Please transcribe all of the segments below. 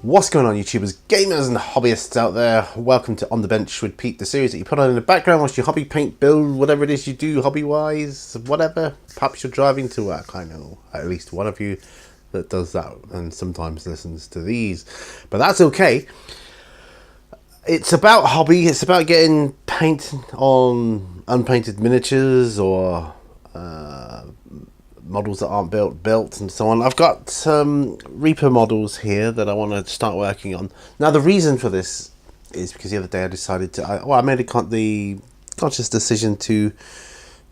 What's going on, YouTubers, gamers and hobbyists out there? Welcome to On The Bench with Pete, the series that you put on in the background whilst you hobby, paint, build, whatever it is you do hobby-wise, whatever. Perhaps you're driving to work. I know at least one of you that does that and sometimes listens to these. But that's okay. It's about hobby. It's about getting paint on unpainted miniatures or models that aren't built and so on. I've got some Reaper models here that I want to start working on. Now the reason for this is because the other day I decided to I made the conscious decision to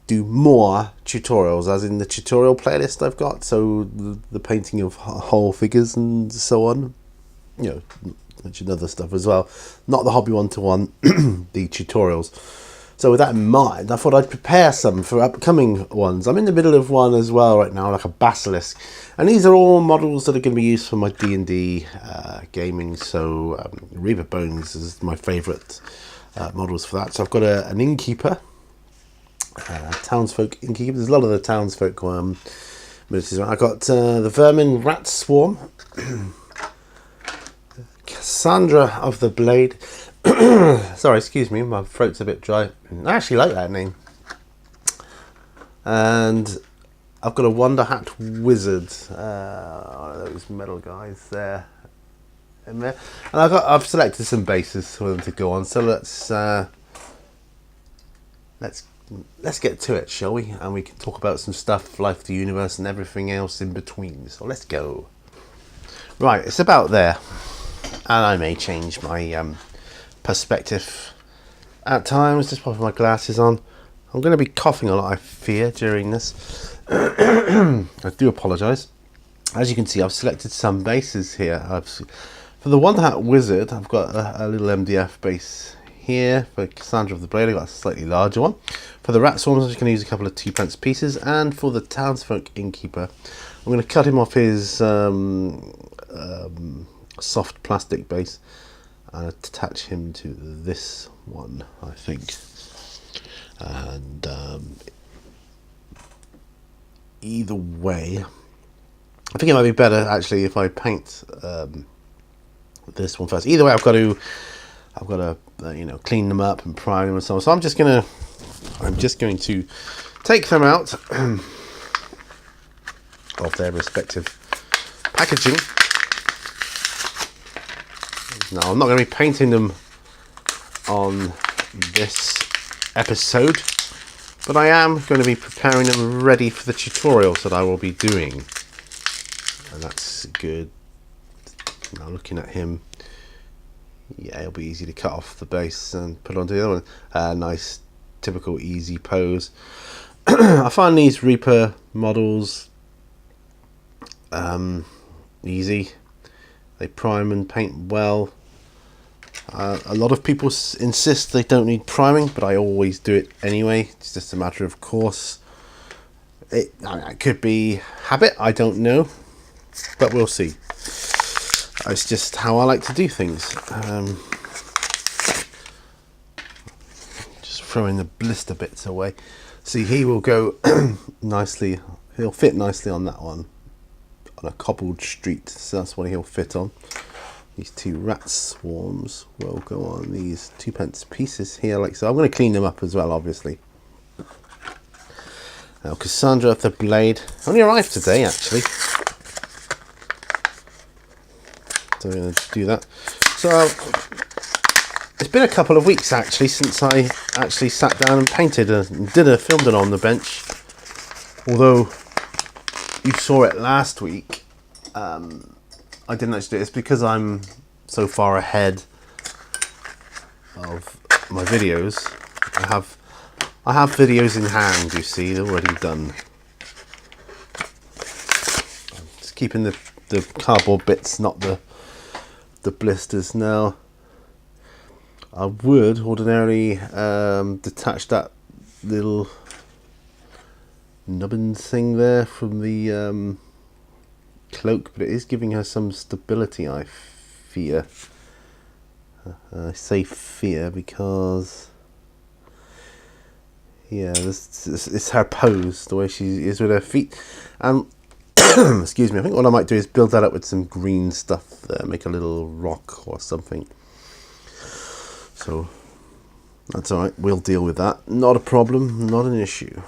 do more tutorials, as in the tutorial playlist I've got, so the painting of whole figures and so on, you know, mention other stuff as well, not the hobby one-to-one, the tutorials. So with that in mind, I thought I'd prepare some for upcoming ones. I'm in the middle of one as well right now, like a Basilisk. And these are all models that are going to be used for my D&D gaming. So Reaper Bones is my favourite models for that. So I've got an Innkeeper, Townsfolk Innkeeper. There's a lot of the Townsfolk miniatures. I've got the Vermin Rat Swarm, Cassandra of the Blade. Sorry, excuse me, my throat's a bit dry. I actually like that name. And I've got a Wonder Hat Wizard, one of those metal guys there. In there. And I've selected some bases for them to go on. So let's get to it, shall we? And we can talk about some stuff, life, the universe, and everything else in between. So let's go. Right, it's about there, and I may change my perspective at times. Just popping my glasses on. I'm going to be coughing a lot, I fear, during this. I do apologise. As you can see, I've selected some bases here. For the Wonder Hat Wizard, I've got a little MDF base here. For Cassandra of the Blade, I've got a slightly larger one. For the Rat Swarms, I'm just going to use a couple of 2p pieces. And for the Townsfolk Innkeeper, I'm going to cut him off his soft plastic base and attach him to this one, I think. And either way, I think it might be better actually if I paint this one first. Either way, I've got to you know, clean them up and prime them and so on. So I'm just going to take them out of their respective packaging. Now, I'm not going to be painting them on this episode, but I am going to be preparing them ready for the tutorials that I will be doing. And that's good. Now, looking at him, yeah, it'll be easy to cut off the base and put onto the other one. Nice, typical, easy pose. I find these Reaper models easy. They prime and paint well. A lot of people insist they don't need priming, but I always do it anyway. It's just a matter of course. It could be habit, I don't know, but we'll see. It's just how I like to do things. Just throwing the blister bits away. See, he will go nicely. He'll fit nicely on that one. On a cobbled street, so that's what he'll fit on. These two Rat Swarms will go on these 2p pieces here, like so. I'm going to clean them up as well, obviously. Now, Cassandra of the Blade only arrived today, actually, so we're going to do that. So it's been a couple of weeks actually since I actually sat down and painted and filmed it on the bench. Although you saw it last week, I didn't actually do it. It's because I'm so far ahead of my videos. I have videos in hand, you see, they're already done. I'm just keeping the cardboard bits, not the blisters. Now, I would ordinarily detach that little nubbin thing there from the cloak, but it is giving her some stability, I fear. I say fear because, yeah, it's her pose, the way she is with her feet. And Excuse me. I think what I might do is build that up with some green stuff there, make a little rock or something. So that's all right. We'll deal with that. Not a problem. Not an issue.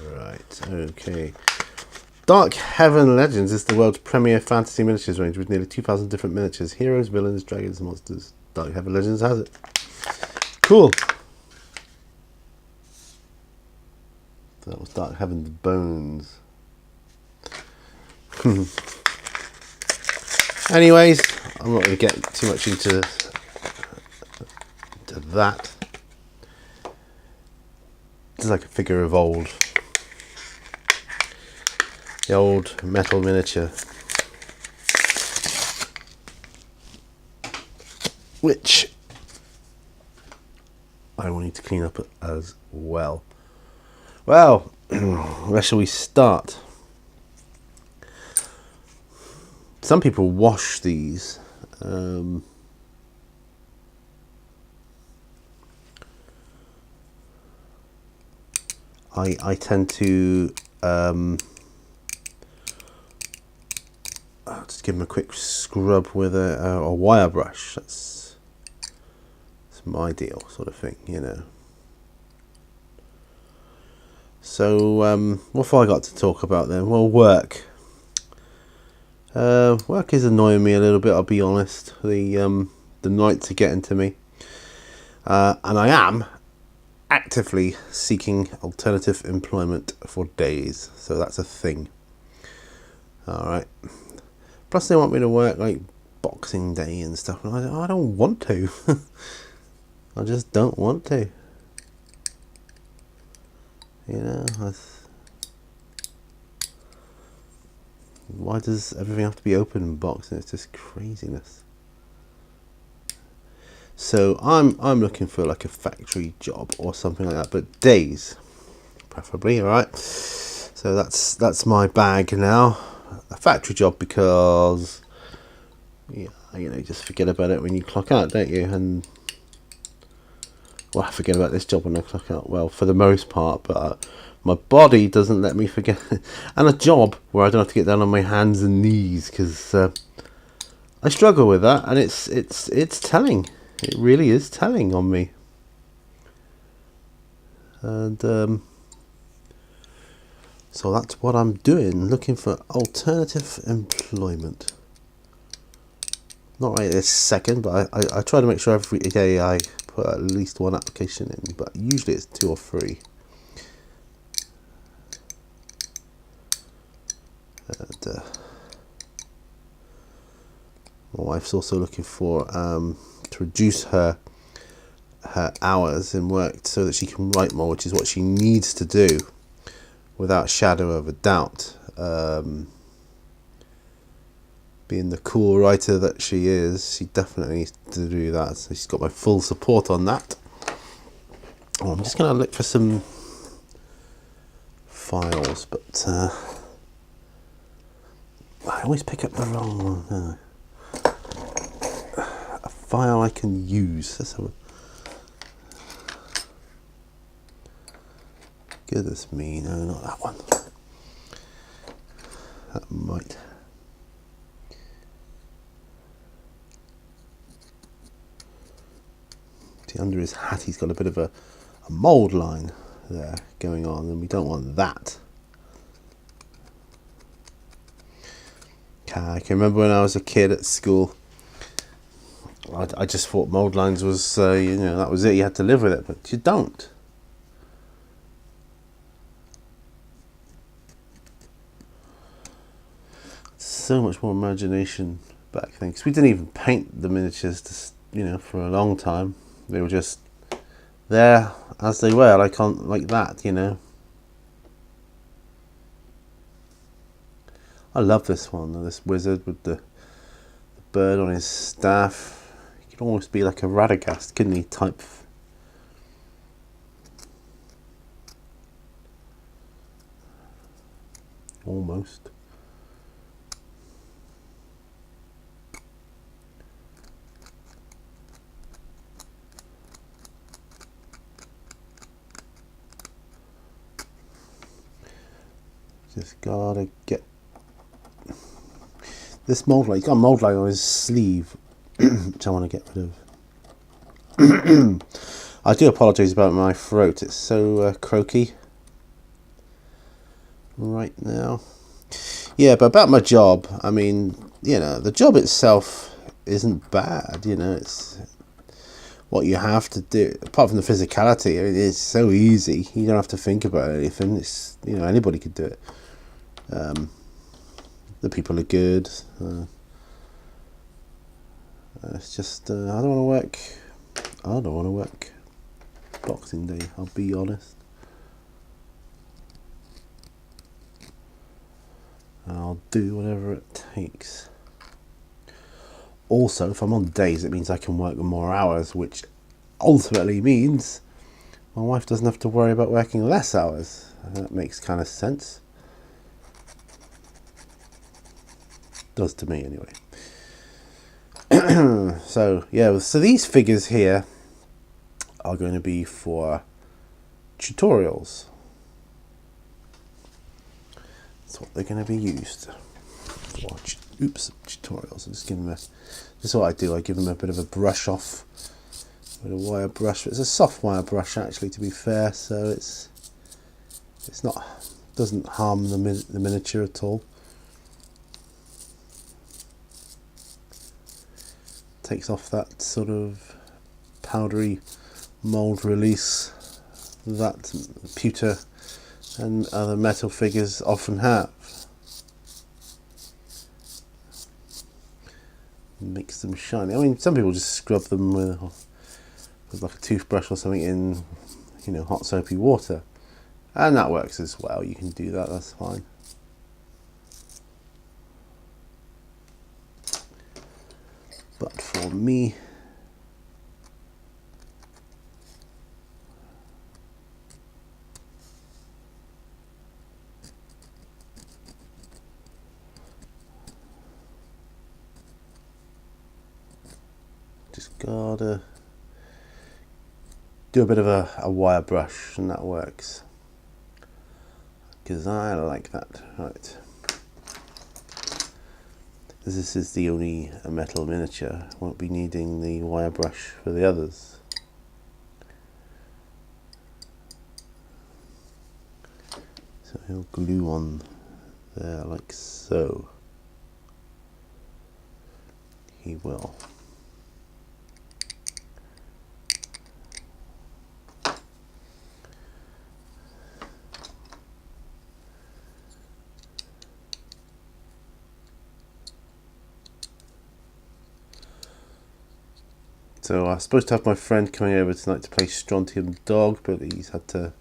Right. Okay. Dark Heaven Legends is the world's premier fantasy miniatures range with nearly 2,000 different miniatures, heroes, villains, dragons, monsters. Dark Heaven Legends has it. Cool. That was Dark Heaven's Bones. Anyways, I'm not going to get too much into that. It's like a figure of old. The old metal miniature. Which I will need to clean up as well. Well, where shall we start? Some people wash these. I tend to just give them a quick scrub with a wire brush. That's my deal, sort of thing, you know. So what have I got to talk about then? Well, work. Work is annoying me a little bit, I'll be honest. The nights are getting to me, and I am actively seeking alternative employment for days, so that's a thing. All right. Plus, they want me to work like Boxing Day and stuff, and I don't want to. I just don't want to. You know, why does everything have to be open in Boxing? It's just craziness. So I'm looking for like a factory job or something like that, but days, preferably. All right. So that's my bag now. A factory job, because yeah, you know, just forget about it when you clock out, don't you? And well, I forget about this job when I clock out. Well, for the most part, but my body doesn't let me forget. And a job where I don't have to get down on my hands and knees, because I struggle with that, and it's telling. It really is telling on me. And so that's what I'm doing, looking for alternative employment. Not right this second, but I try to make sure every day I put at least one application in, but usually it's 2 or 3. And my wife's also looking for to reduce her hours in work so that she can write more, which is what she needs to do, without a shadow of a doubt. Being the cool writer that she is, she definitely needs to do that. So she's got my full support on that. Oh, I'm just going to look for some files, but I always pick up the wrong one. A file I can use. Let's have a... Goodness me, no, not that one. That might... See, under his hat he's got a bit of a mould line there going on, and we don't want that. I can remember when I was a kid at school, I just thought mould lines was, you know, that was it, you had to live with it, but you don't. So much more imagination back then, because we didn't even paint the miniatures, to, you know, for a long time. They were just there as they were, like that, you know. I love this one, this wizard with the bird on his staff. He could almost be like a Radagast, couldn't he, type. Almost. Just gotta get this mold line. He's got a mold line on his sleeve, which I want to get rid of. I do apologise about my throat. It's so croaky right now. Yeah, but about my job, I mean, you know, the job itself isn't bad. You know, it's what you have to do. Apart from the physicality, I mean, it's so easy. You don't have to think about anything. It's, you know, anybody could do it. The people are good. It's just I don't want to work. I don't want to work Boxing Day. I'll be honest. I'll do whatever it takes. Also, if I'm on days, it means I can work more hours, which ultimately means my wife doesn't have to worry about working less hours. That makes kind of sense. Does to me anyway. So yeah, so these figures here are going to be for tutorials. That's what they're going to be used for. Tutorials. I'm just giving them this is what I do. I give them a bit of a brush off with a wire brush. It's a soft wire brush, actually, to be fair. So it's not, doesn't harm the miniature at all. Takes off that sort of powdery mold release that pewter and other metal figures often have. Makes them shiny. I mean, some people just scrub them with like a toothbrush or something in, you know, hot soapy water, and that works as well. You can do that. That's fine. But for me, just gotta do a bit of a wire brush, and that works, because I like that. Right. This is the only metal miniature. Won't be needing the wire brush for the others. So he'll glue on there like so. He will. So I was supposed to have my friend coming over tonight to play Strontium Dog, but he's had to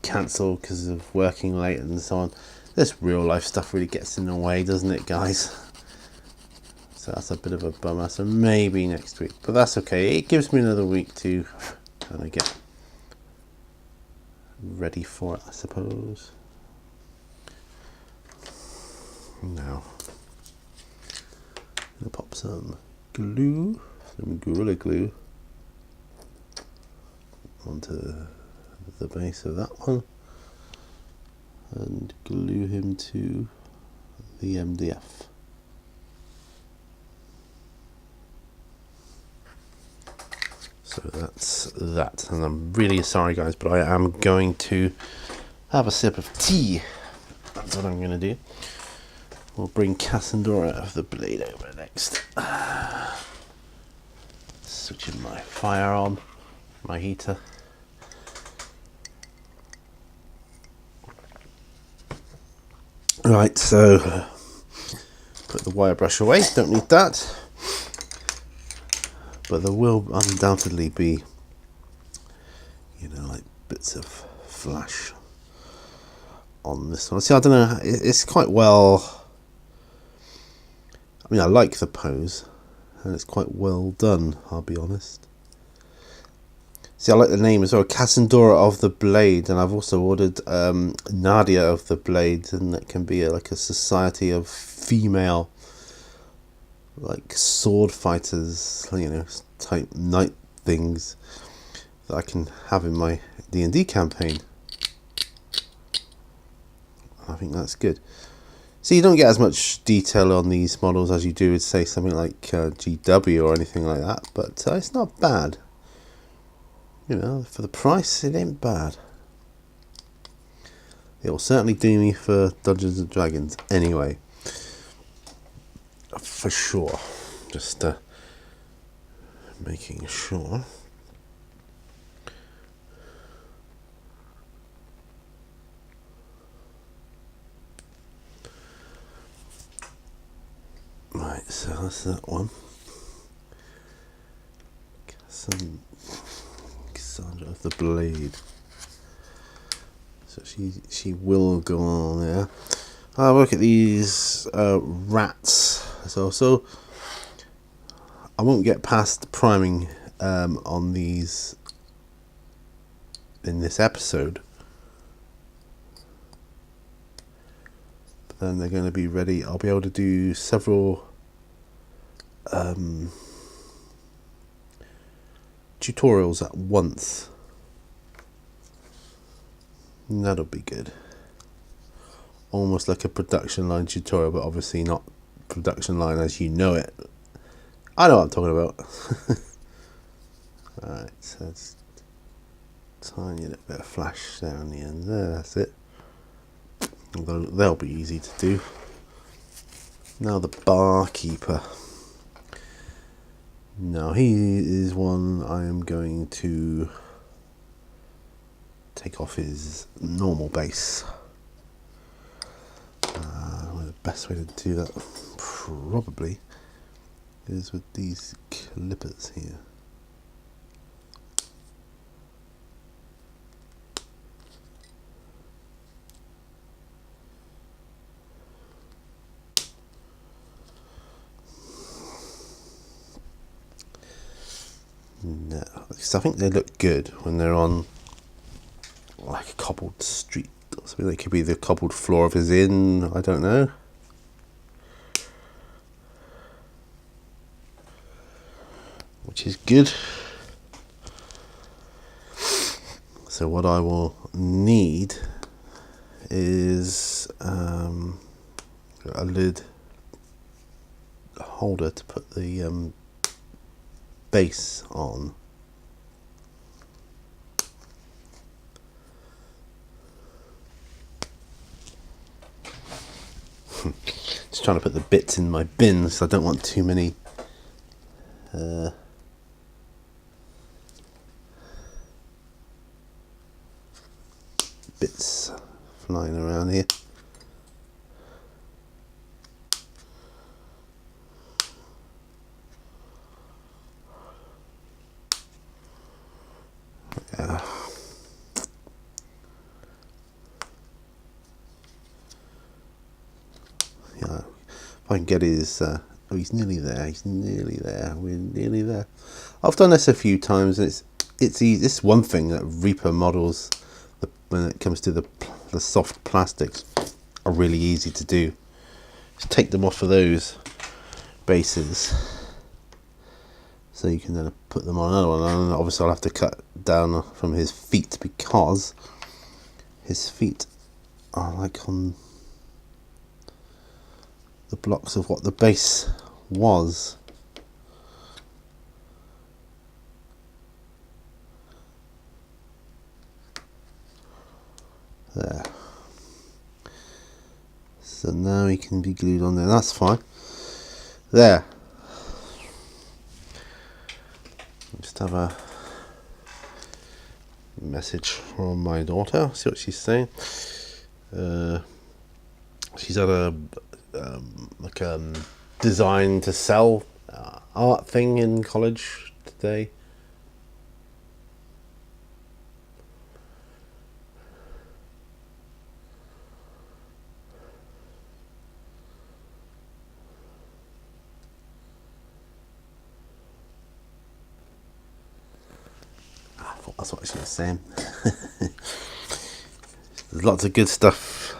cancel because of working late and so on. This real life stuff really gets in the way, doesn't it, guys? So that's a bit of a bummer. So maybe next week, but that's okay. It gives me another week to kind of get ready for it, I suppose. Now, I'm gonna pop some glue, some Gorilla Glue onto the base of that one and glue him to the MDF. So that's that, and I'm really sorry guys, but I am going to have a sip of tea. That's what I'm going to do. We'll bring Cassandra of the blade over next. Switching my fire on, my heater. Right, so put the wire brush away, don't need that. But there will undoubtedly be, you know, like bits of flash on this one. See, I don't know, it's quite well, I mean, I like the pose, and it's quite well done, I'll be honest. See, I like the name as well, Cassandra of the Blade, and I've also ordered Nadia of the Blade, and that can be like a society of female, like sword fighters, you know, type knight things that I can have in my D&D campaign. I think that's good. So you don't get as much detail on these models as you do with, say, something like GW or anything like that, but it's not bad. You know, for the price, it ain't bad. It will certainly do me for Dungeons and Dragons anyway. For sure. Just making sure. Right, so that's that one. Cassandra of the Blade. So she will go on there. I'll look at these rats. So I won't get past priming on these in this episode. But then they're going to be ready. I'll be able to do several tutorials at once. That'll be good. Almost like a production line tutorial, but obviously not production line as you know it. I know what I'm talking about. Alright, so it's tiny little bit of flash there on the end there, that's it. Although they'll be easy to do. Now the Barkeeper. Now he is one I am going to take off his normal base. The best way to do that probably is with these clippers here. No, because I think they look good when they're on like a cobbled street or something. They could be the cobbled floor of his inn, I don't know. Which is good. So what I will need is a lid holder to put the base on. Just trying to put the bits in my bin, so I don't want too many bits flying around here. Yeah. Yeah. If I can get his oh, he's nearly there. He's nearly there. We're nearly there. I've done this a few times, and it's easy. This is one thing that Reaper models, when it comes to the soft plastics, are really easy to do. Just take them off of those bases, so you can then put them on another one. And obviously I'll have to cut down from his feet, because his feet are like on the blocks of what the base was. There. So now he can be glued on there. That's fine. There. Just have a message from my daughter. See what she's saying. She's at a design to sell art thing in college today. That's what she was saying. There's lots of good stuff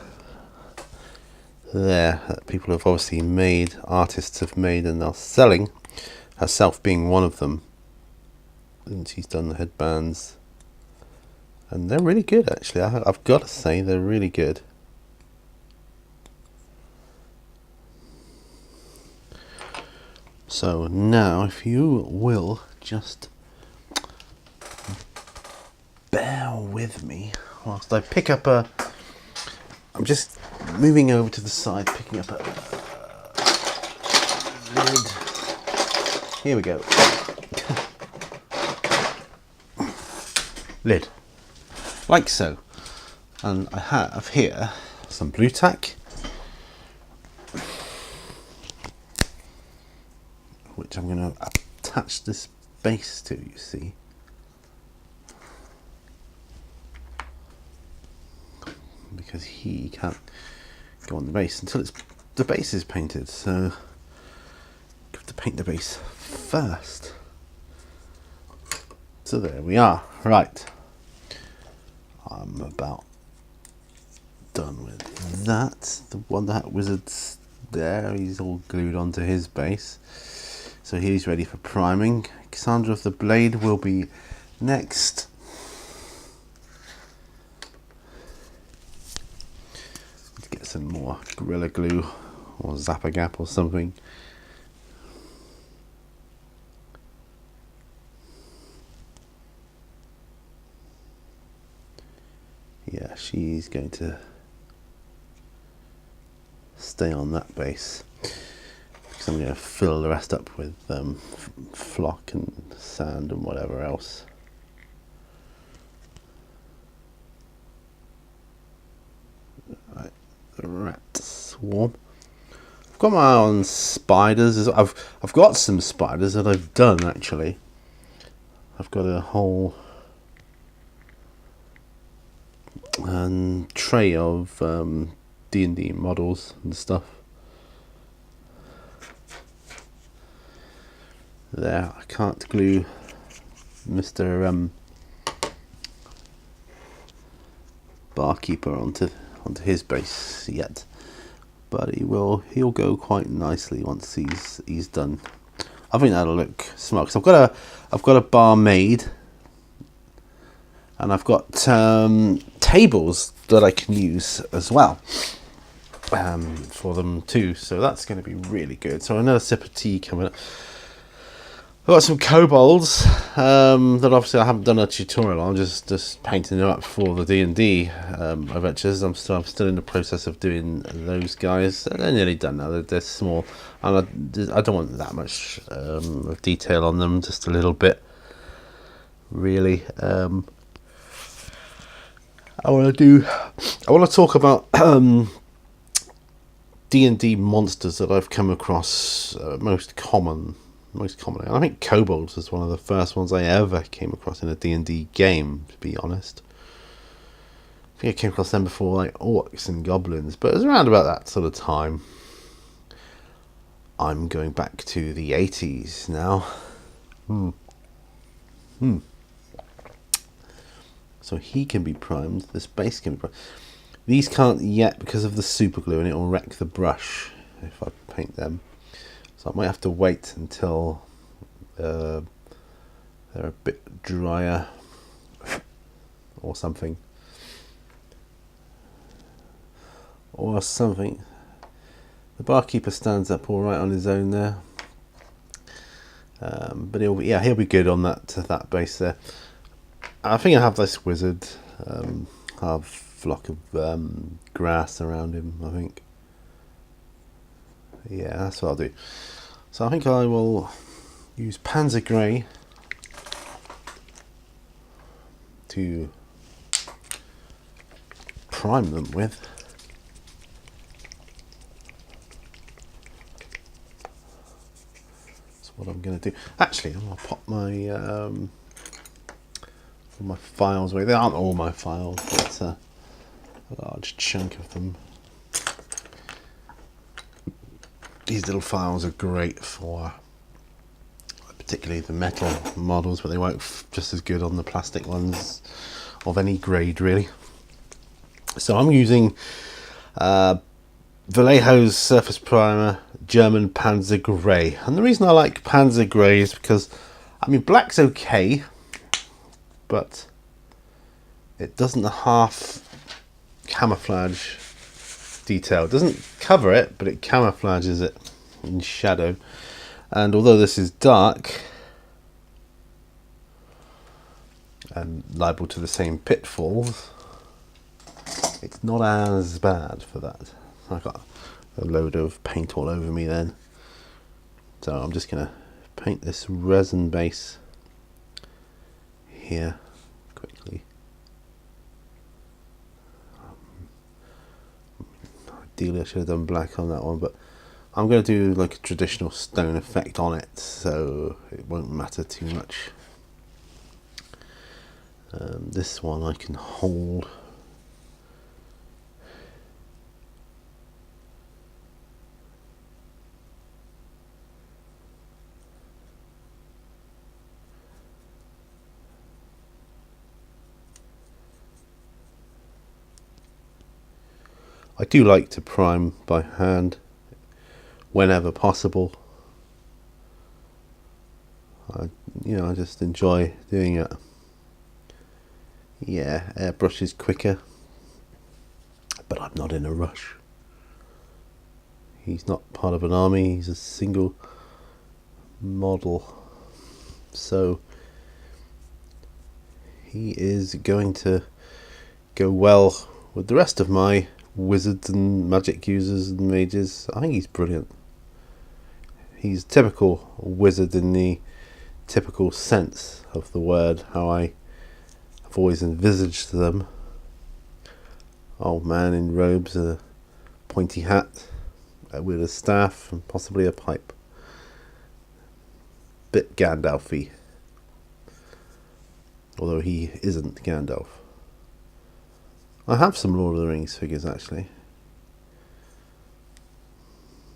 there that people have obviously made, artists have made, and are selling, herself being one of them. And she's done the headbands, and they're really good actually. I've got to say, they're really good. So now, if you will just bear with me whilst I pick up a... I'm just moving over to the side, picking up a lid. Here we go. Lid. Like so. And I have here some blue tack, which I'm going to attach this base to, you see. Because he can't go on the base until the base is painted, so you have to paint the base first. So there we are. Right, I'm about done with that. The one that wizard's there, he's all glued onto his base, so he's ready for priming. Cassandra of the Blade will be next. Let's get some more Gorilla Glue or Zap-A-Gap or something. Yeah, she's going to stay on that base because I'm going to fill the rest up with flock and sand and whatever else. Right, the rat swarm. I've got my eye on spiders. I've got some spiders that I've done actually. I've got a whole tray of D&D models and stuff. There, I can't glue Mr. Barkeeper onto his base yet, but he'll go quite nicely once he's done. I think that'll look smart. So I've got a barmaid, and I've got tables that I can use as well for them too. So that's going to be really good. So another sip of tea coming up. I've got some kobolds that obviously I haven't done a tutorial on. Just painting them up for the D&D adventures. I'm still in the process of doing those guys. They're nearly done now. They're small, and I don't want that much of detail on them. Just a little bit, really. I want to talk about D&D monsters that I've come across most commonly. I think kobolds was one of the first ones I ever came across in a D&D game, to be honest. I think I came across them before like orcs and goblins, but it was around about that sort of time. I'm going back to the 80s now. So he can be primed, this base can be primed. These can't yet because of the super glue, and it will wreck the brush if I paint them. So I might have to wait until they're a bit drier or something. The Barkeeper stands up all right on his own there, but he'll be good on that base there. I think I have this wizard. I have a flock of grass around him, I think. Yeah, that's what I'll do. So I think I will use Panzer Grey to prime them with. That's what I'm going to do. Actually, I'm going to pop my files away. They aren't all my files, but a large chunk of them. These little files are great for particularly the metal models, but they work just as good on the plastic ones of any grade, really. So I'm using Vallejo's Surface Primer German Panzer Grey, and the reason I like Panzer Grey is because, I mean, black's okay, but it doesn't half camouflage detail. It doesn't cover it, but it camouflages it in shadow. And although this is dark and liable to the same pitfalls, it's not as bad for that. I got a load of paint all over me then. So I'm just going to paint this resin base here quickly. Ideally I should have done black on that one, but I'm going to do like a traditional stone effect on it, so it won't matter too much. This one I can hold. I do like to prime by hand whenever possible. I just enjoy doing it. Yeah, airbrush is quicker, but I'm not in a rush. He's not part of an army, he's a single model. So he is going to go well with the rest of my wizards and magic users and mages. I think he's brilliant. He's typical wizard in the typical sense of the word, how I have always envisaged them. Old man in robes, a pointy hat with a staff and possibly a pipe. Bit Gandalf-y, although he isn't Gandalf. I have some Lord of the Rings figures actually.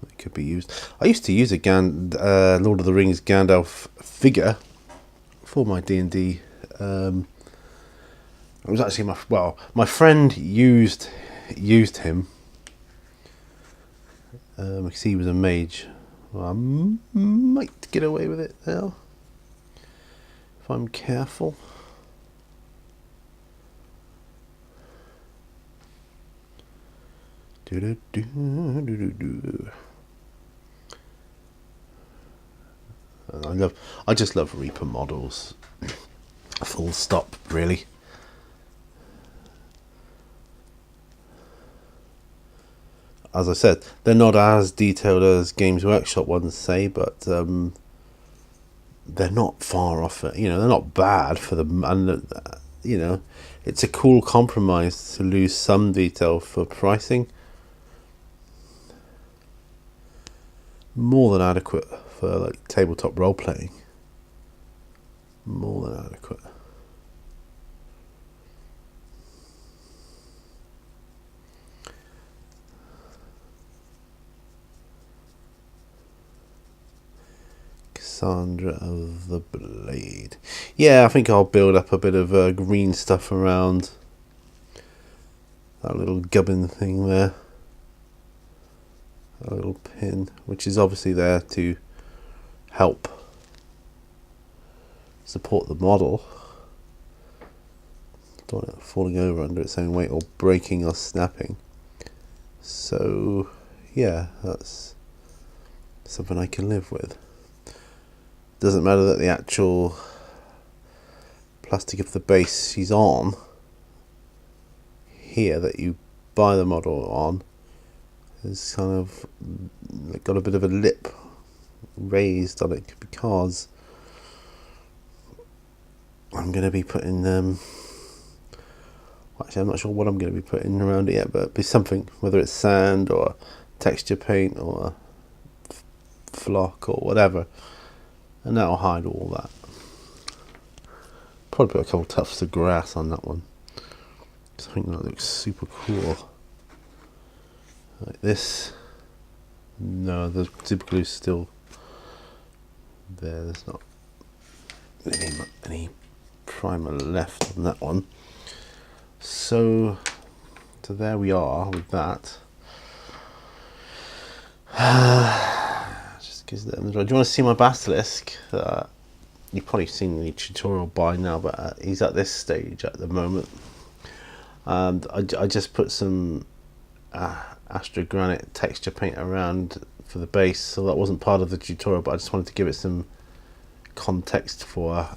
It could be used. I used to use a Lord of the Rings Gandalf figure for my D&D. It was actually my friend used him because he was a mage. Well, I might get away with it now if I'm careful. I just love Reaper models. Full stop, really. As I said, they're not as detailed as Games Workshop ones say, but they're not far off it. They're not bad for them, and it's a cool compromise to lose some detail for pricing. More than adequate for like tabletop role playing. More than adequate. Cassandra of the Blade. Yeah, I think I'll build up a bit of green stuff around that little gubbin thing there. A little pin, which is obviously there to help support the model. Don't want it falling over under its own weight or breaking or snapping. So yeah, that's something I can live with. Doesn't matter that the actual plastic of the base she's on here that you buy the model on is kind of got a bit of a lip raised on it, because I'm going to be putting actually I'm not sure what I'm going to be putting around it yet, but it'll be something, whether it's sand or texture paint or flock or whatever, and that'll hide all that. Probably put a couple tufts of grass on that one. I think that looks super cool. Like this. No, the super glue's still there. There's not any primer left on that one. So there we are with that. Just gives them. Do you want to see my Basilisk? You've probably seen the tutorial by now, but he's at this stage at the moment. And I just put some Astro Granite texture paint around for the base, so that wasn't part of the tutorial, but I just wanted to give it some context for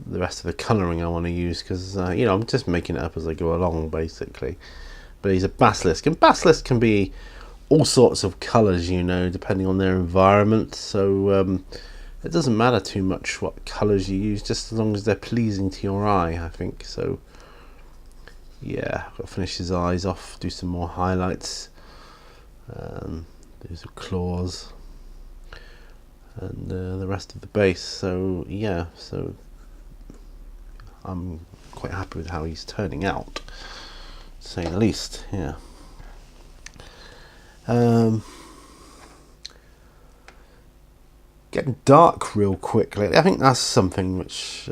the rest of the colouring I want to use, because you know, I'm just making it up as I go along basically. But he's a basilisk, and basilisk can be all sorts of colours, you know, depending on their environment, so it doesn't matter too much what colours you use, just as long as they're pleasing to your eye, I think. So yeah, I've got to finish his eyes off, do some more highlights, do some claws, and the rest of the base. So yeah, so I'm quite happy with how he's turning out, to say the least. Yeah. Getting dark real quickly. I think that's something which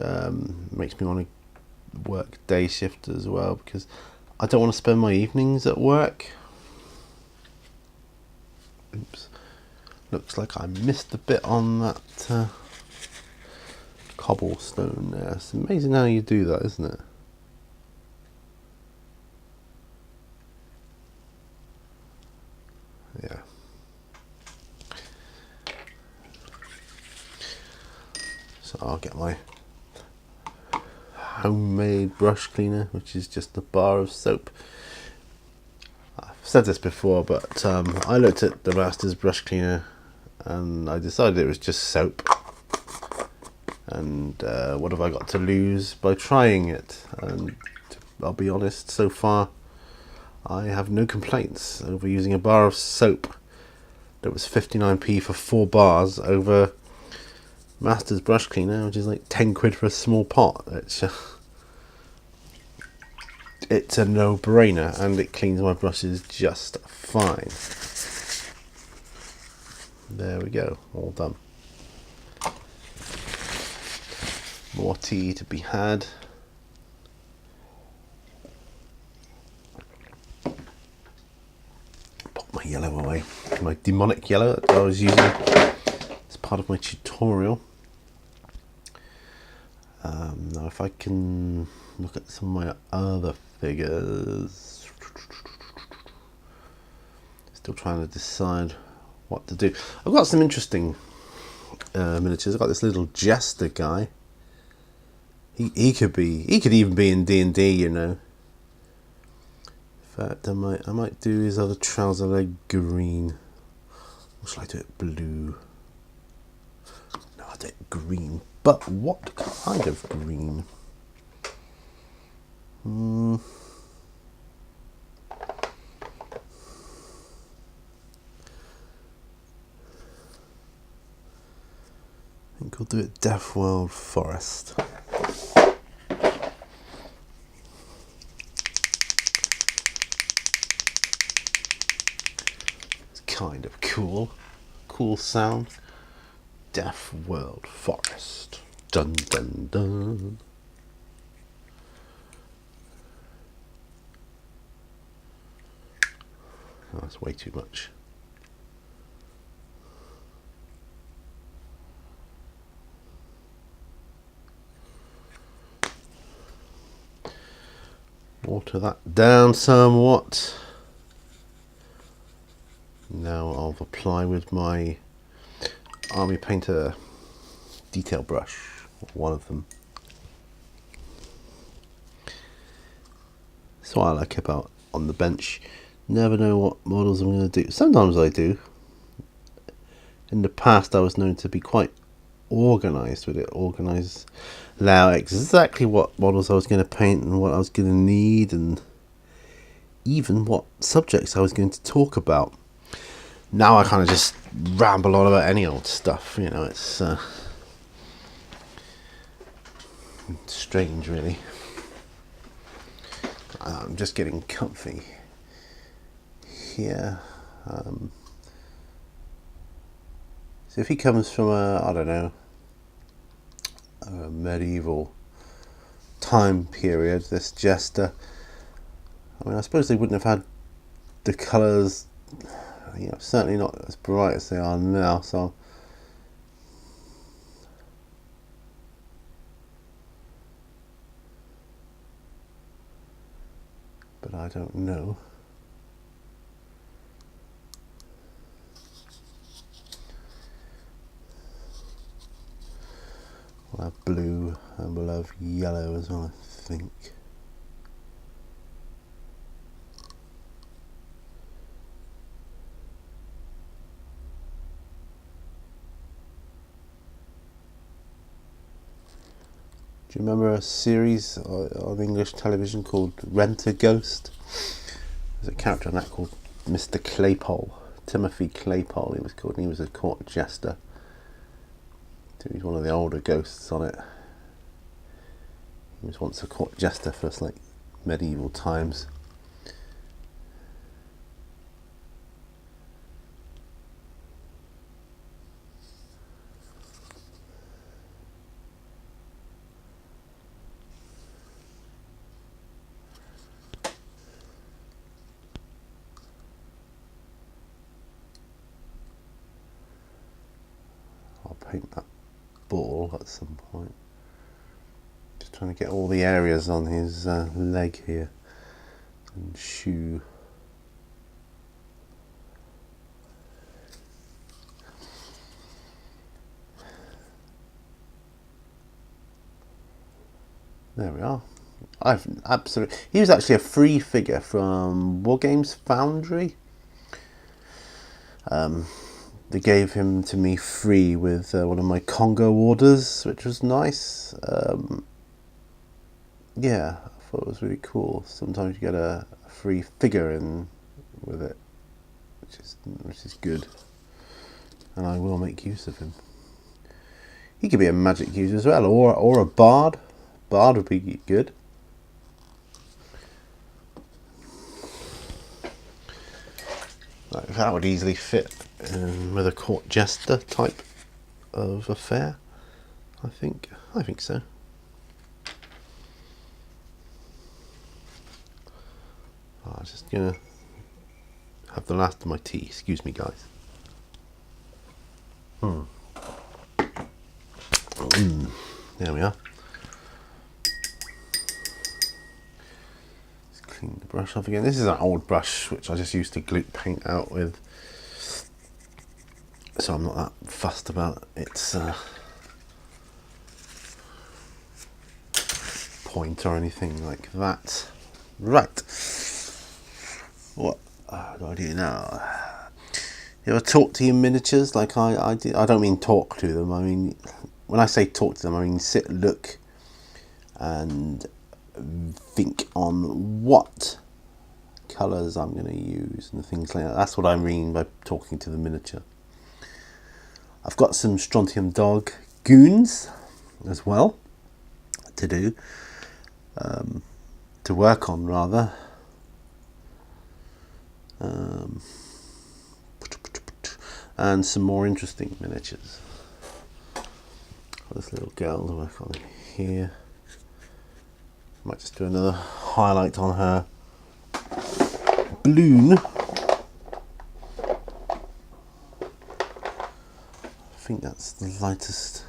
makes me want to work day shift as well, because I don't want to spend my evenings at work. Oops. Looks like I missed a bit on that cobblestone there. It's amazing how you do that, isn't it? Yeah. So I'll get my homemade brush cleaner, which is just a bar of soap. I've said this before, but I looked at the Master's brush cleaner and I decided it was just soap. And what have I got to lose by trying it? And I'll be honest, so far I have no complaints over using a bar of soap that was 59p for 4 bars over Master's brush cleaner, which is like 10 quid for a small pot. It's a no-brainer, and it cleans my brushes just fine. There we go, all done. More tea to be had. Put my yellow away, my demonic yellow that I was using as part of my tutorial. Now if I can look at some of my other figures, still trying to decide what to do. I've got some interesting miniatures. I've got this little jester guy. He could even be in D&D, you know. In fact, I might do his other trouser leg green. Or shall I do it blue? No, I'll do it green. But what kind of green? I think we'll do it Death World Forest. It's kind of cool sound. Death World Forest. Dun dun dun. Oh, that's way too much. Water that down somewhat. Now I'll apply with my Army Painter detail brush, one of them. That's what I like about on the bench. Never know what models I'm going to do. Sometimes I do. In the past I was known to be quite organised with it. Organised, allow exactly what models I was going to paint and what I was going to need, and even what subjects I was going to talk about. Now I kind of just ramble on about any old stuff, you know. It's strange, really. I'm just getting comfy here. So if he comes from I don't know, a medieval time period, this jester, I mean, I suppose they wouldn't have had the colours, you know, certainly not as bright as they are now, so but I don't know. And we'll have yellow as well, I think. Do you remember a series on English television called Rent a Ghost? There's a character on that called Mr. Claypole. Timothy Claypole he was called, and he was a court jester. So he's one of the older ghosts on it. He was once a court jester for like medieval times. I'll paint that ball at some point. Just trying to get all the areas on his leg here and shoe. There we are. He was actually a free figure from Wargames Foundry. They gave him to me free with one of my Congo orders, which was nice. Yeah, I thought it was really cool. Sometimes you get a free figure in with it, which is good. And I will make use of him. He could be a magic user as well, or a bard. Bard would be good. Like, that would easily fit with a court jester type of affair. I think so. I'm just gonna have the last of my tea. Excuse me, guys. There we are. Let's clean the brush off again. This is an old brush which I just used to glue paint out with, so I'm not that fussed about its point or anything like that. Right. What do I do now? You ever talk to your miniatures like I did? I don't mean talk to them. I mean, when I say talk to them, I mean sit, look, and think on what colours I'm going to use and things like that. That's what I mean by talking to the miniature. I've got some Strontium Dog goons as well to do, to work on rather. And some more interesting miniatures. This little girl to work on here. Might just do another highlight on her balloon. I think that's the lightest.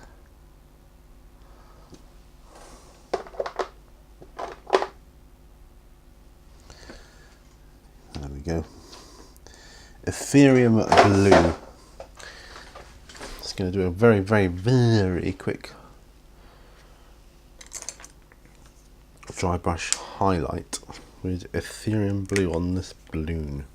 There we go. Ethereum blue. Just going to do a very, very, very quick dry brush highlight with Ethereum blue on this balloon.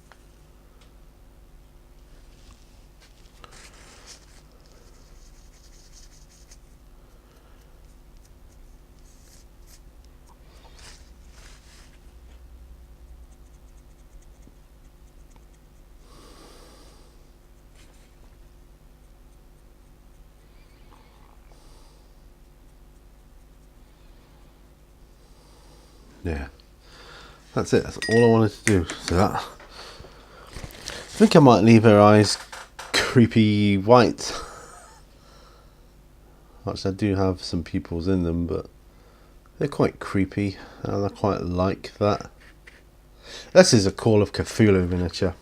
Yeah, that's it. That's all I wanted to do. So that, I think I might leave her eyes creepy white. Actually, I do have some pupils in them, but they're quite creepy, and I quite like that. This is a Call of Cthulhu miniature.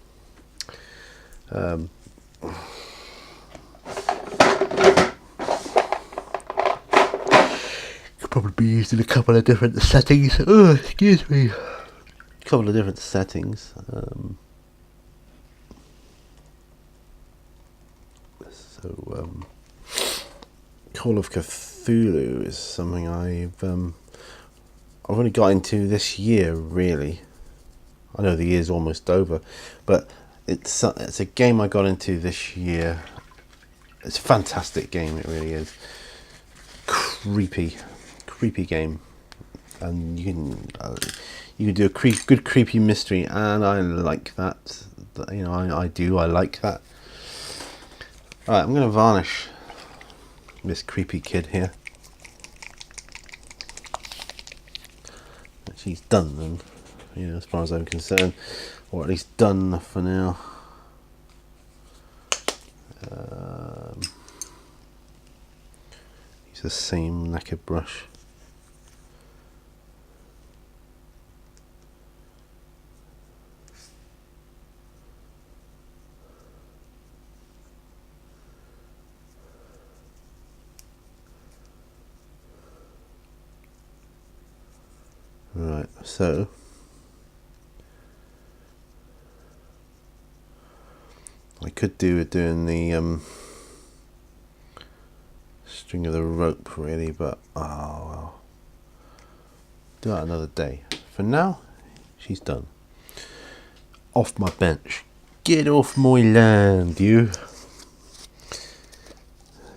Could probably be used in a couple of different settings. Oh, excuse me. A couple of different settings. Call of Cthulhu. Cthulhu is something I've only got into this year, really. I know the year's almost over, but it's a game I got into this year. It's a fantastic game, it really is. Creepy game, and you can do a good creepy mystery, and I like that. You know, I like that. All right, I'm going to varnish this creepy kid here. She's done then, you know, as far as I'm concerned, or at least done for now. Use the same lacquer brush. Right, so I could do with doing the string of the rope, really, but oh well. Do that another day. For now, she's done. Off my bench. Get off my land, you.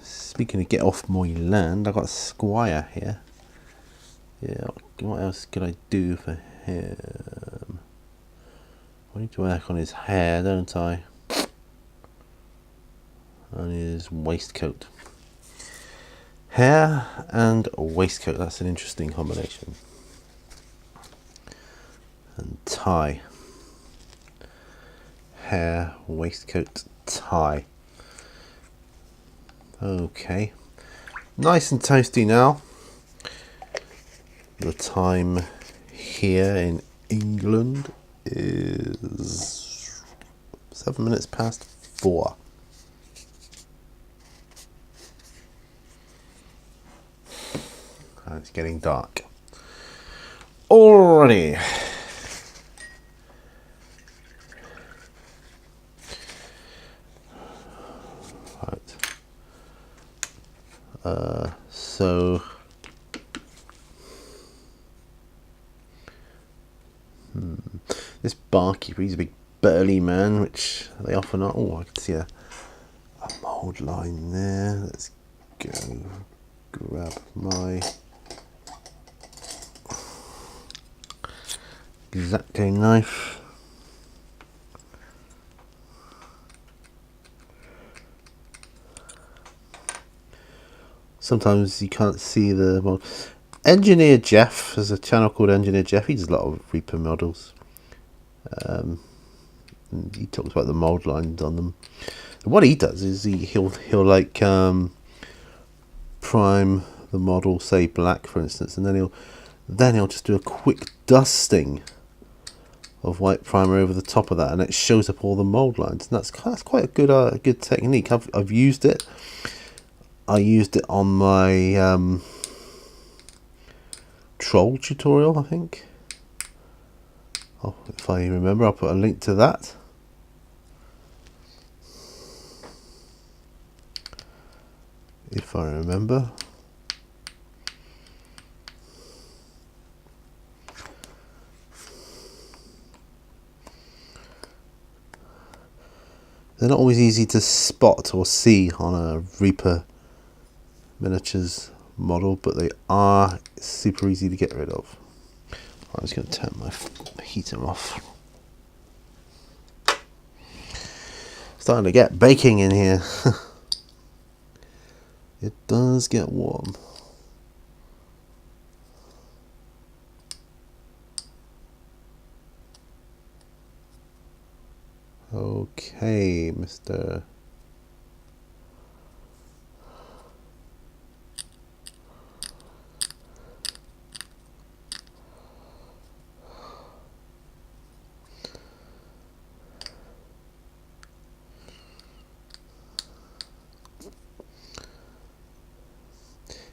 Speaking of get off my land, I got a squire here. Yeah, what else could I do for him? I need to work on his hair, don't I? On his waistcoat. Hair and waistcoat, that's an interesting combination. And tie. Hair, waistcoat, tie. Okay. Nice and toasty now. The time here in England is 7 minutes past 4. And it's getting dark already. Right. So this Barkeeper, he's a big burly man, which they often are. Oh, I can see a mould line there. Let's go grab my X-Acto knife. Sometimes you can't see the mold. Engineer Jeff, there's a channel called Engineer Jeff. He does a lot of Reaper models. He talks about the mold lines on them. And what he does is he'll like prime the model, say black for instance, and then he'll just do a quick dusting of white primer over the top of that, and it shows up all the mold lines. And that's quite a good technique. I've used it. I used it on my troll tutorial, I think. Oh, if I remember, I'll put a link to that. If I remember. They're not always easy to spot or see on a Reaper miniatures model, but they are super easy to get rid of. I'm just going to turn my heater off. Starting to get baking in here. It does get warm. Okay, Mr.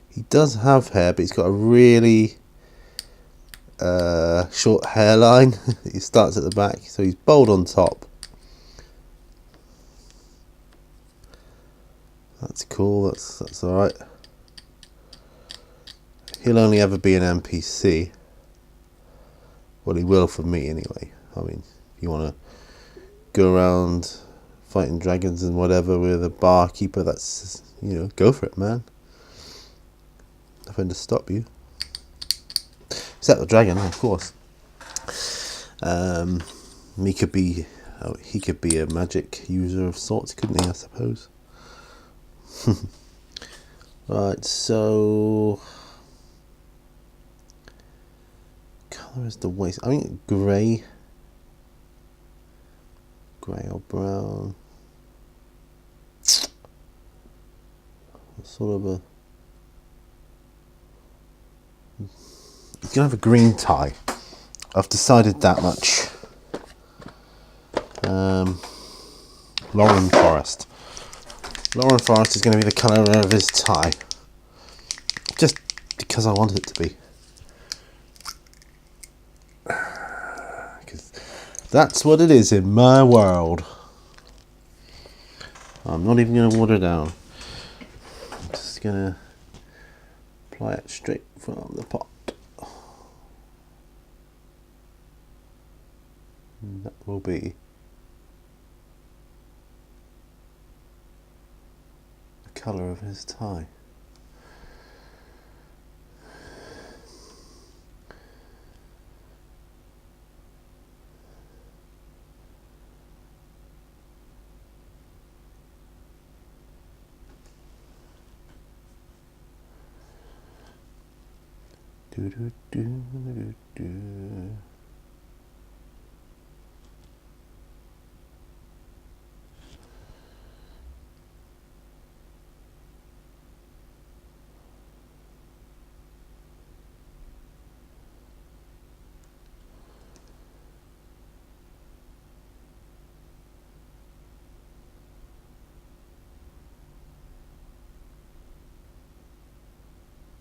He does have hair, but he's got a really short hairline. He starts at the back, so he's bald on top. That's cool. That's all right. he'll only ever be an NPC. Well, he will for me anyway. I mean, if you want to go around fighting dragons and whatever with a barkeeper, that's, you know, go for it, man. Nothing to stop you. Except the dragon, of course. He could be a magic user of sorts, couldn't he, I suppose? Right, so colour is the waist. I mean, grey or brown. Sort of a. He's gonna have a green tie. I've decided that much. Lauren Forest. Lauren Forest is going to be the colour of his tie. Just because I want it to be. Because that's what it is in my world. I'm not even going to water down. I'm just going to apply it straight from the pot. And that will be the colour of his tie. Do do do do do.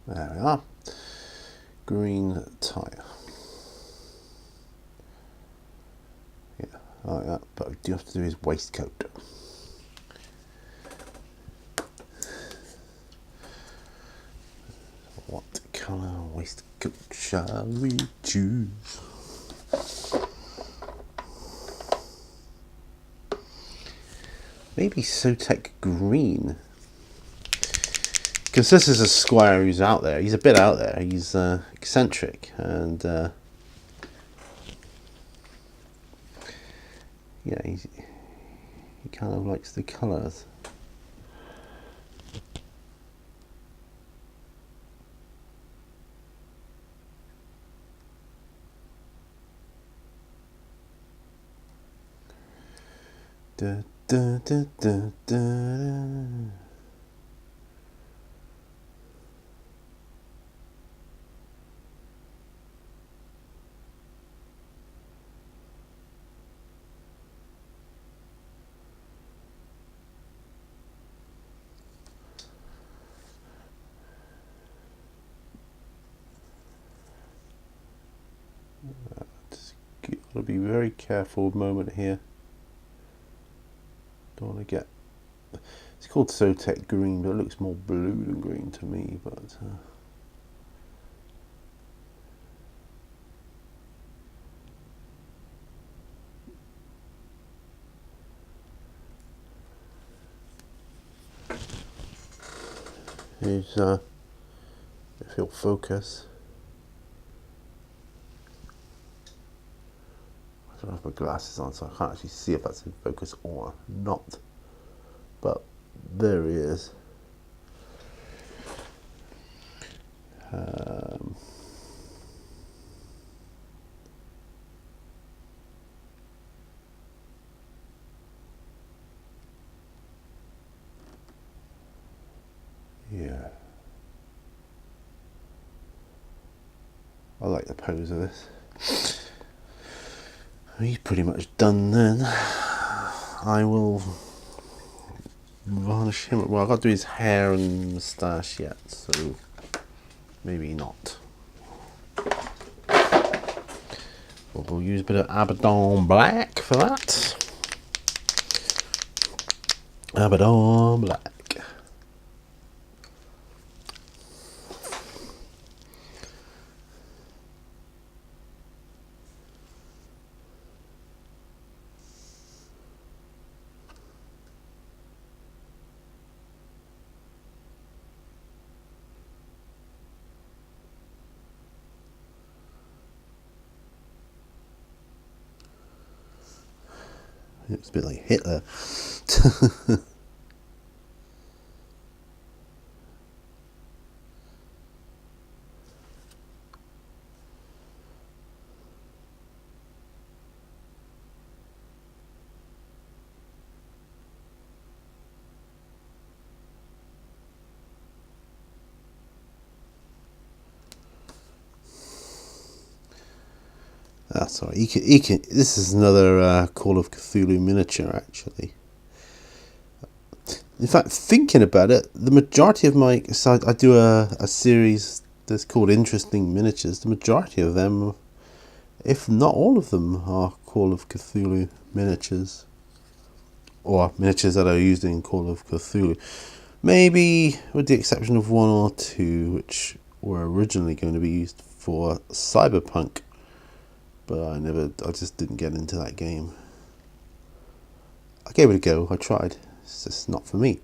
There we are. Green tie. Yeah, like that. But we do have to do his waistcoat. What colour waistcoat shall we choose? Maybe Sotek green. Because this is a squire who's out there. He's a bit out there. He's eccentric and yeah, he kind of likes the colours. Da, da, da, da, da. Got to be very careful a moment here. Don't want to get. It's called Sotek green, but it looks more blue than green to me. But here's if you'll focus. I don't have my glasses on, so I can't actually see if that's in focus or not. But there he is. Yeah. I like the pose of this. He's pretty much done then. I will varnish him. Well, I've got to do his hair and moustache yet, so maybe not. But we'll use a bit of Abaddon Black for that. Abaddon Black. It's a bit like Hitler. Sorry. He can. This is another Call of Cthulhu miniature, actually. In fact, thinking about it, the majority of my... So I do a series that's called Interesting Miniatures. The majority of them, if not all of them, are Call of Cthulhu miniatures. Or miniatures that are used in Call of Cthulhu. Maybe with the exception of one or two, which were originally going to be used for Cyberpunk. But I just didn't get into that game. I gave it a go, I tried. It's just not for me.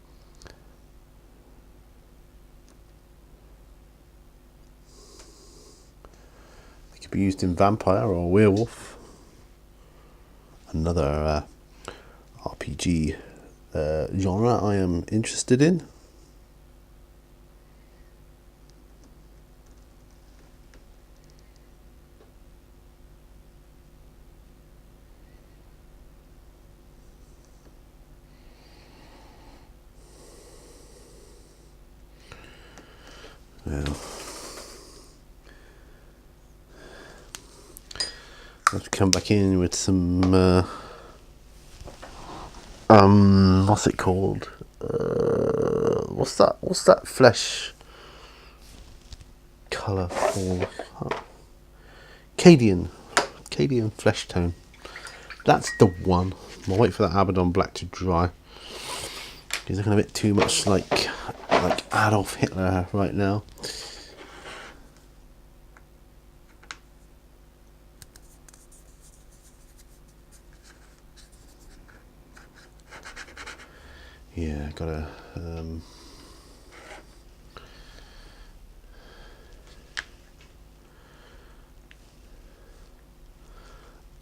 It could be used in Vampire or Werewolf. Another RPG genre I am interested in. Well, I have to come back in with some what's it called? What's that flesh colour called? Cadian flesh tone. That's the one. I'll wait for that Abaddon black to dry. He's looking a bit too much like Adolf Hitler right now. Yeah, gotta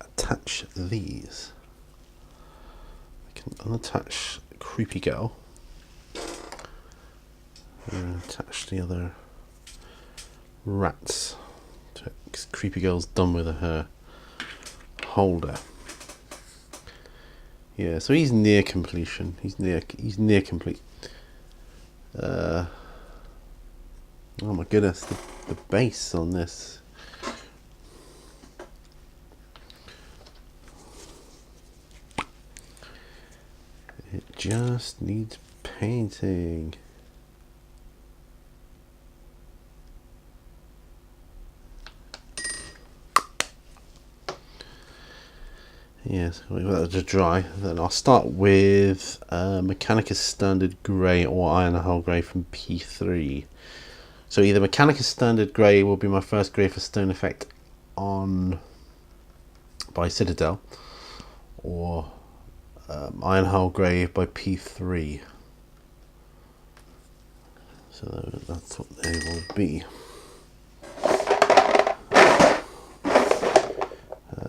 attach these. I can unattach Creepy Girl and attach the other rats. Creepy Girl's done with her holder. Yeah, so he's near completion. He's near complete. Oh my goodness, the base on this. It just needs painting. Yes, wait for that to dry. Then I'll start with Mechanicus Standard Grey or Iron Hull Grey from P3. So either Mechanicus Standard Grey will be my first grey for stone effect by Citadel, or Iron Hull Grey by P3. So that's what they will be.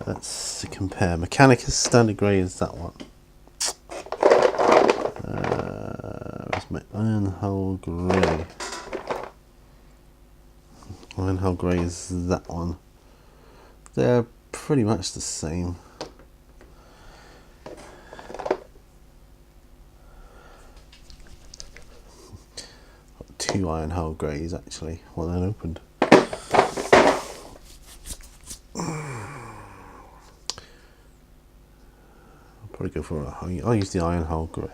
Let's compare. Mechanicus Standard Grey is that one. Where's my Iron Hull Grey? Iron Hull Grey is that one. They're pretty much the same. Got two Iron Hull Greys actually, one unopened. Probably go for I'll use the Iron Hull Grey.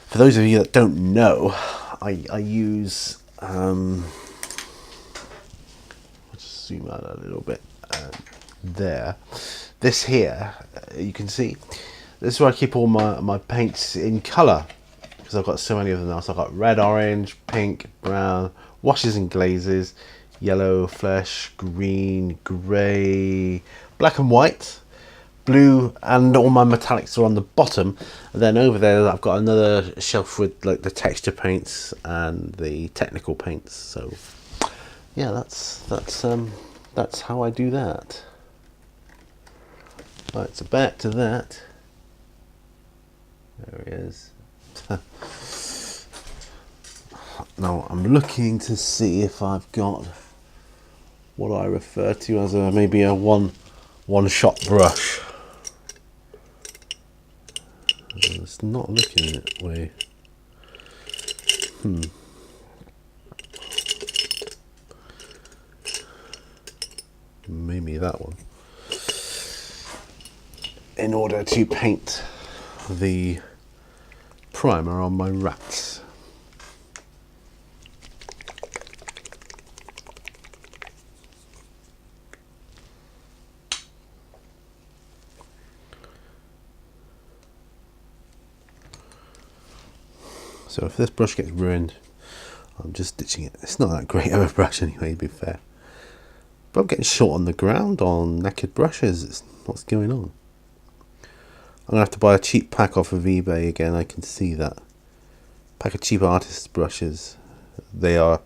For those of you that don't know, I use I'll just zoom out a little bit there. This here, you can see, this is where I keep all my paints in colour, because I've got so many of them now. So I've got red, orange, pink, brown, washes and glazes, yellow, flesh, green, grey, black and white, blue, and all my metallics are on the bottom. And then over there I've got another shelf with like the texture paints and the technical paints. So yeah, that's how I do that. Right, so back to that. There he is. Now I'm looking to see if I've got what I refer to as maybe a one-shot brush. It's not looking that way. Maybe that one. In order to paint the primer on my rats. So if this brush gets ruined, I'm just ditching it. It's not that great of a brush anyway, to be fair. But I'm getting short on the ground on naked brushes. What's going on? I'm going to have to buy a cheap pack off of eBay again. I can see that. Pack of cheap artist's brushes. They are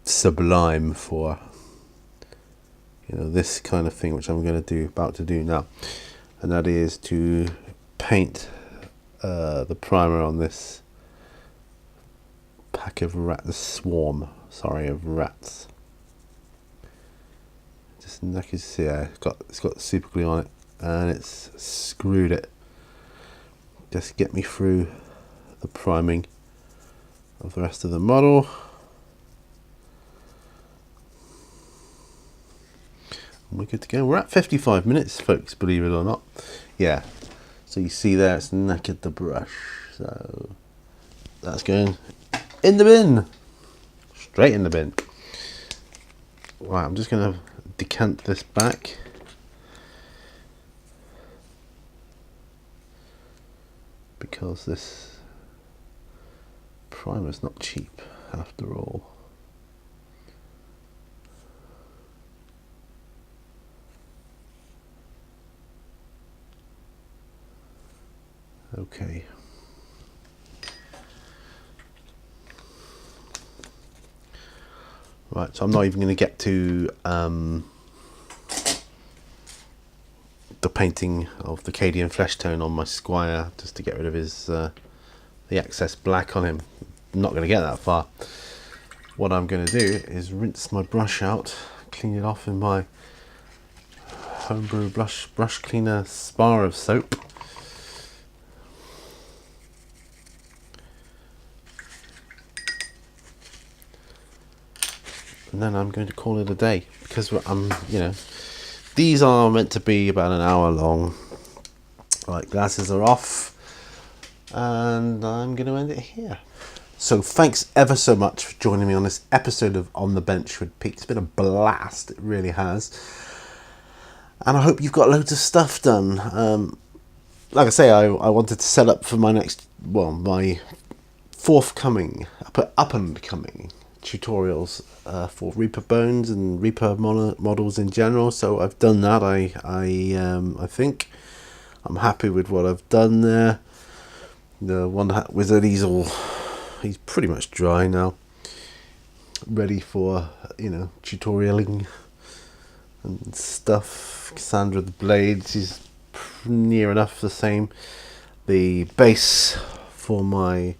sublime for, you know, this kind of thing, which I'm about to do now. And that is to paint the primer on this pack of swarm of rats. Just naked, yeah, it's got super glue on it, and it's screwed it. Just get me through the priming of the rest of the model. And we're good to go. We're at 55 minutes, folks, believe it or not. Yeah, so you see there, it's naked the brush, so that's going in the bin, straight in the bin. Right, I'm just going to decant this back. Because this primer's not cheap after all. Okay. Right, so I'm not even going to get to the painting of the Cadian flesh tone on my Squire, just to get rid of his the excess black on him. I'm not going to get that far. What I'm going to do is rinse my brush out, clean it off in my homebrew brush cleaner spar of soap. And then I'm going to call it a day, because these are meant to be about an hour long. Right, glasses are off, and I'm going to end it here. So thanks ever so much for joining me on this episode of On the Bench with Pete. It's been a blast, it really has. And I hope you've got loads of stuff done. Like I say, I wanted to set up for my my forthcoming, up and coming tutorials for Reaper bones and Reaper models in general. So I've done that. I think I'm happy with what I've done there. The One Hat Wizard, he's pretty much dry now, ready for tutorialing and stuff. Cassandra the blades, she's near enough the same. The base for my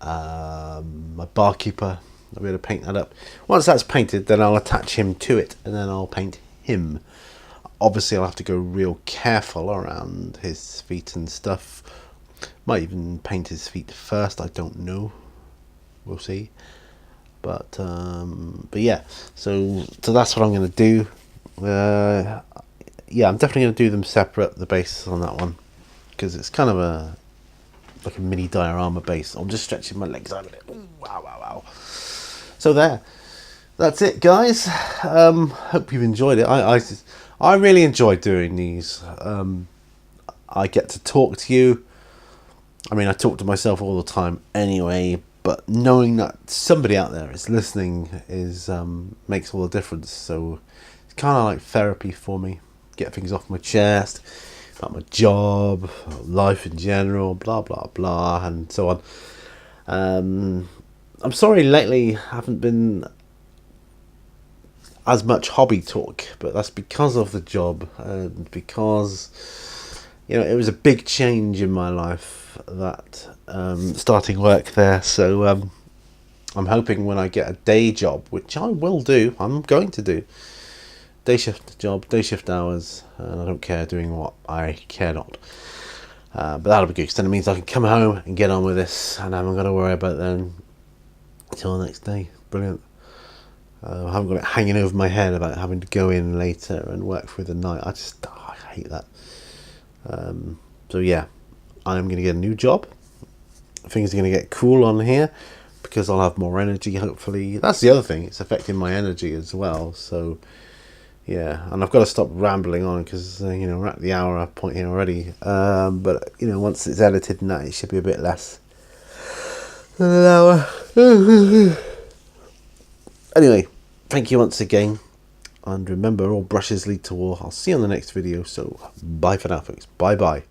my Barkeeper, I'll be able to paint that up. Once that's painted, then I'll attach him to it, and then I'll paint him. Obviously I'll have to go real careful around his feet and stuff. Might even paint his feet first, I don't know, we'll see. But yeah, so that's what I'm going to do. Yeah, I'm definitely going to do them separate, the base on that one, because it's kind of like a mini diorama base. I'm just stretching my legs out of it. Ooh, wow. So that's it, guys. Hope you've enjoyed it. I really enjoy doing these. I get to talk to you. I mean, I talk to myself all the time anyway, but knowing that somebody out there is listening makes all the difference. So it's kind of like therapy for me. Get things off my chest about my job, life in general, blah blah blah, and so on. I'm sorry lately I as much hobby talk, but that's because of the job and because it was a big change in my life, that starting work there. So I'm hoping when I get a day job, which I will do, I'm going to do day shift job, day shift hours, and I don't care doing what I care not. But that'll be good, because then it means I can come home and get on with this, and I haven't got to worry about it then until the next day. Brilliant. I haven't got it hanging over my head about having to go in later and work through the night. I hate that. So yeah, I'm going to get a new job. Things are going to get cool on here because I'll have more energy, hopefully. That's the other thing, it's affecting my energy as well. So yeah, and I've got to stop rambling on because we're at the hour point here already. But once it's edited and that, it should be a bit less than an hour. Anyway, thank you once again, and remember, all brushes lead to war. I'll see you on the next video, so bye for now, folks. Bye bye.